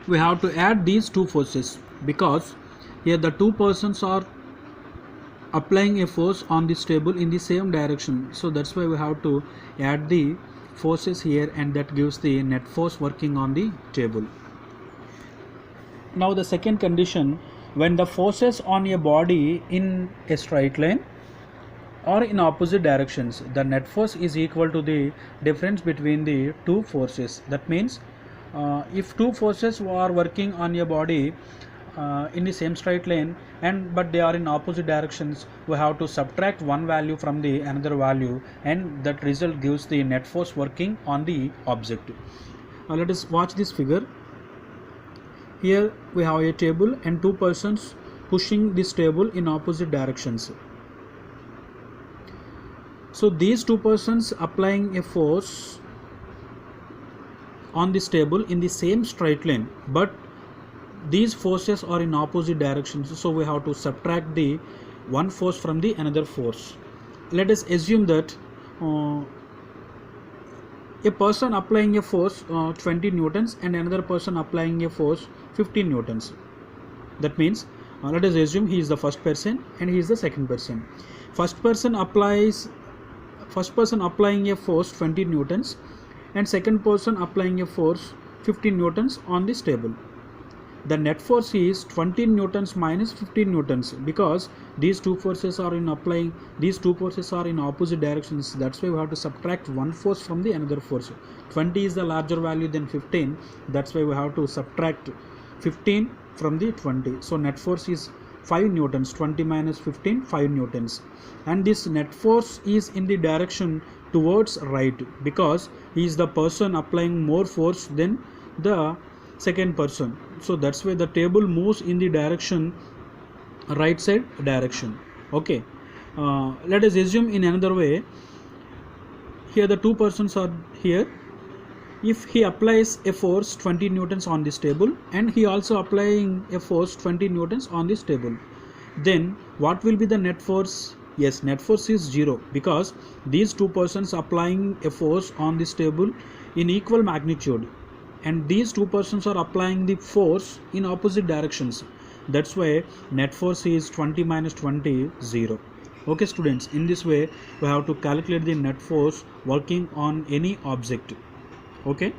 we have to add these two forces, because here the two persons are applying a force on this table in the same direction. So that's why we have to add the forces here, and that gives the net force working on the table. Now the second condition, when the forces on a body in a straight line or in opposite directions, the net force is equal to the difference between the two forces. That means if two forces are working on a body in the same straight line but they are in opposite directions, we have to subtract one value from the another value, and that result gives the net force working on the object. Let us watch this figure. Here we have a table and two persons pushing this table in opposite directions. So these two persons applying a force on this table in the same straight line, but these forces are in opposite directions, so we have to subtract the one force from the another force. Let us assume that a person applying a force 20 newtons and another person applying a force 15 newtons. That means let us assume he is the first person and he is the second person. First person applying a force 20 newtons and second person applying a force 15 newtons on this table. The net force is 20 newtons minus 15 newtons, because these two forces are in opposite directions. That's why we have to subtract one force from the another force. 20 is the larger value than 15. That's why we have to subtract 15 from the 20. So net force is 5 newtons. 20 minus 15, 5 newtons. And this net force is in the direction towards right, because he is the person applying more force than the second person. So that's why the table moves in the direction right side direction. Okay, let us assume in another way. Here the two persons are here. If he applies a force 20 newtons on this table and he also applying a force 20 newtons on this table, then what will be the net force? Yes, net force is 0, because these two persons applying a force on this table in equal magnitude, and these two persons are applying the force in opposite directions. That's why net force is 20 minus 20, 0. Okay students, in this way we have to calculate the net force working on any object. Okay.